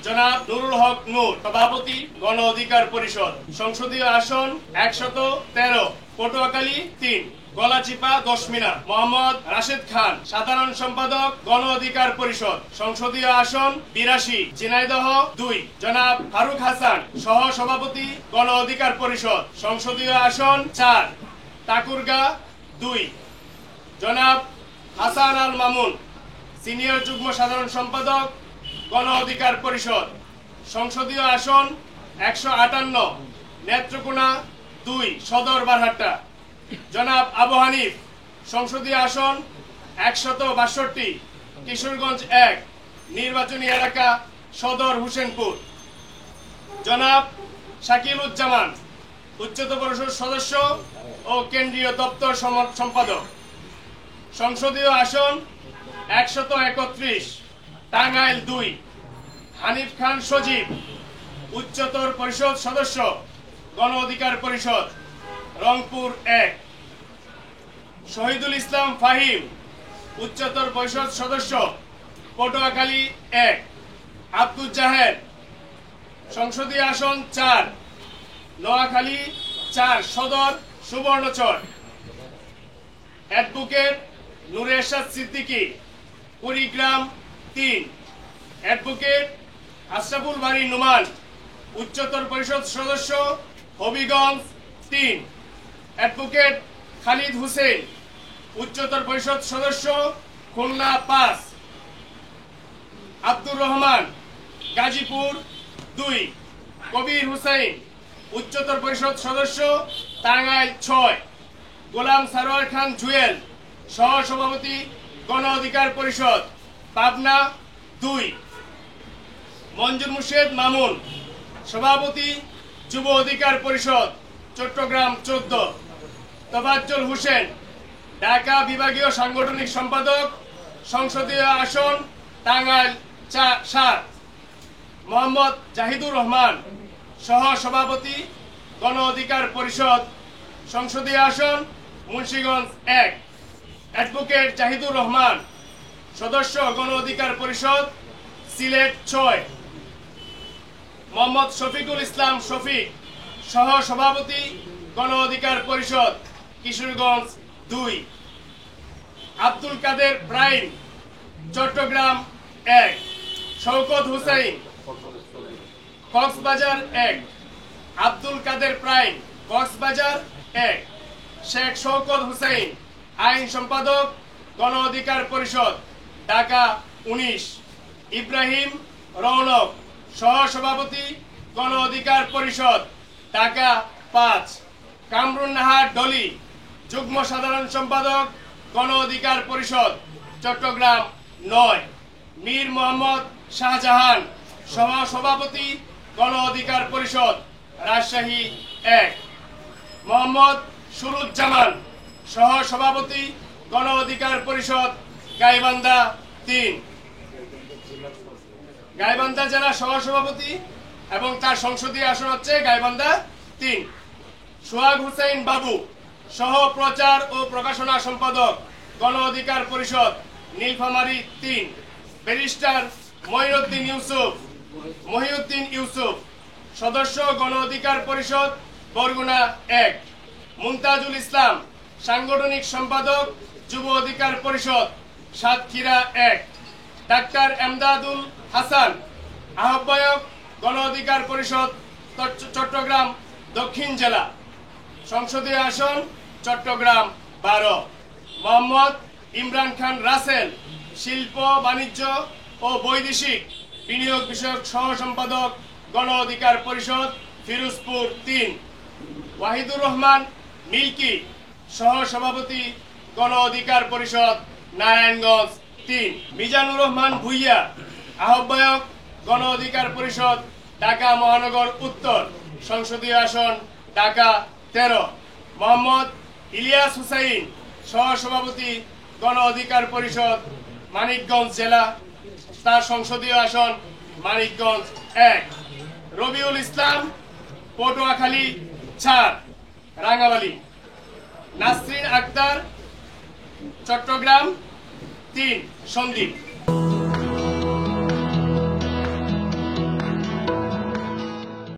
জনাব নুরুল হক নূর, সভাপতি গণ অধিকার পরিষদ। সংসদীয় আসন 113, পটুয়াখালী 3, গলাচিপা 10 মিনা। মোহাম্মদ রাশেদ খান, সাধারণ সম্পাদক গণ অধিকার পরিষদ। সংসদীয় আসন 82, ঝিনাইদহ 2, জনাব ফারুক হাসান, সহ সভাপতি গণ অধিকার পরিষদ। সংসদীয় আসন 4, ঠাকুরগাঁ 2, জনাব হাসান আল মামুন, সিনিয়র যুগ্ম সাধারণ সম্পাদক গণ অধিকার পরিষদ। সংসদীয় আসন 158, নেত্রকোনা 2, সদর বারহাট্টা, জনাব আবু হানিফ। সংসদীয় আসন 162, কিশোরগঞ্জ 1, নির্বাচনী এলাকা সদর হোসেনপুর, জনাব শাকিলুজ্জামান, উচ্চতর পরিষদ সদস্য ও কেন্দ্রীয় দপ্তর সম্পাদক। সংসদীয় আসন 131, টাঙ্গাইল 2, হানিফ খান সজীব, উচ্চতর পরিষদ সদস্য গণ অধিকার পরিষদ, রংপুর 1, শহীদুল ইসলাম ফাহিম, উচ্চতর পরিষদ সদস্য পটুয়াখালী 1, আব্দুল জাহেদ। সংসদীয় আসন 4, নোয়াখালী 4, সদর সুবর্ণচর, অ্যাডভোকেট নূরে এরশাদ সিদ্দিকী, কুড়িগ্রাম 3, অ্যাডভোকেট আশরাফুল বারী নুমান, উচ্চতর পরিষদ সদস্য হবিগঞ্জ 3, অ্যাডভোকেট খালিদ হুসেন, উচ্চতর পরিষদ সদস্য খুলনা 5, আব্দুর রহমান, গাজীপুর 2, কবির হুসাইন, উচ্চতর পরিষদ সদস্য টাঙ্গাইল 6, গোলাম সারোয়ার খান জুয়েল, সহ সভাপতি গণ অধিকার পরিষদ, পাবনা 2, মঞ্জুর মুর্শেদ মামুন, সভাপতি যুব অধিকার পরিষদ, চট্টগ্রাম 14, তোফাজ্জল হোসেন, ঢাকা বিভাগীয় সাংগঠনিক সম্পাদক, সংসদীয় আসন টাঙ্গাইল 7, মোহাম্মদ জাহিদুর রহমান, সহ সভাপতি গণ অধিকার পরিষদ, সংসদীয় আসন মুন্সিগঞ্জ 1, অ্যাডভোকেট জাহিদুর রহমান, সদস্য গণ অধিকার পরিষদ, সিলেট 6, মোহাম্মদ শফিকুল ইসলাম শফিক, সহ সভাপতি গণ অধিকার পরিষদ, কিশোরগঞ্জ 2, আব্দুল কাদের প্রাইম, চট্টগ্রাম 1, শওকত হুসাইন, কক্সবাজার 1, আব্দুল কাদের প্রাইম, কক্সবাজার 1, শেখ শওকত হুসাইন, আইন সম্পাদক গণ অধিকার পরিষদ, ঢাকা 19, ইব্রাহিম রৌনক, সহ সভাপতি গণ অধিকার পরিষদ, ঢাকা 5, কামরুন নাহার ডলি, যুগ্ম সাধারণ সম্পাদক গণ অধিকার পরিষদ, চট্টগ্রাম 9, মীর মোহাম্মদ শাহজাহান, সহ সভাপতি গণ অধিকার পরিষদ, রাজশাহী 1, মোহাম্মদ সুরুজ্জামান, সহ সভাপতি গণ অধিকার পরিষদ, গাইবান্ধা 3, গাইবান্ধা জেলা সহ সভাপতি এবং তার সংসদীয় আসন হচ্ছে গাইবান্ধা 3, সোহাগ হুসাইন বাবু, সহ প্রচার ও প্রকাশনা সম্পাদক গণ অধিকার পরিষদ, নীলফামারী 3, ব্যারিস্টার মহিউদ্দিন ইউসুফ, সদস্য গণ অধিকার পরিষদ, বরগুনা 1, মুমতাজুল ইসলাম, সাংগঠনিক সম্পাদক যুব অধিকার পরিষদ, সাতক্ষীরা 1, ডাক্তার এমদাদুল হাসান, আহ্বায়ক গণ অধিকার পরিষদ, চট্টগ্রাম দক্ষিণ জেলা। সংসদীয় আসন চট্টগ্রাম 12, মোহাম্মদ ইমরান খান রাসেল, শিল্প বাণিজ্য ও বৈদেশিক বিনিয়োগ বিষয়ক সহ সম্পাদক গণ অধিকার পরিষদ, ফিরোজপুর 3, ওয়াহিদুর রহমান মিল্কি, সহ সভাপতি গণ অধিকার পরিষদ, নারায়ণগঞ্জ 3, মিজানুর রহমান ভুইয়া, আহ্বায়ক গণ অধিকার পরিষদ, ঢাকা মহানগর উত্তর। সংসদীয় আসন ঢাকা 13, মোহাম্মদ ইলিয়াস হুসাইন, সহ সভাপতি গণ অধিকার পরিষদ, মানিকগঞ্জ জেলা, তার সংসদীয় আসন মানিকগঞ্জ 1, রবিউল ইসলাম, পটুয়াখালী 4, রাঙ্গামালী, নাসরিন আক্তার, চট্টগ্রাম 3, সন্দ্বীপ।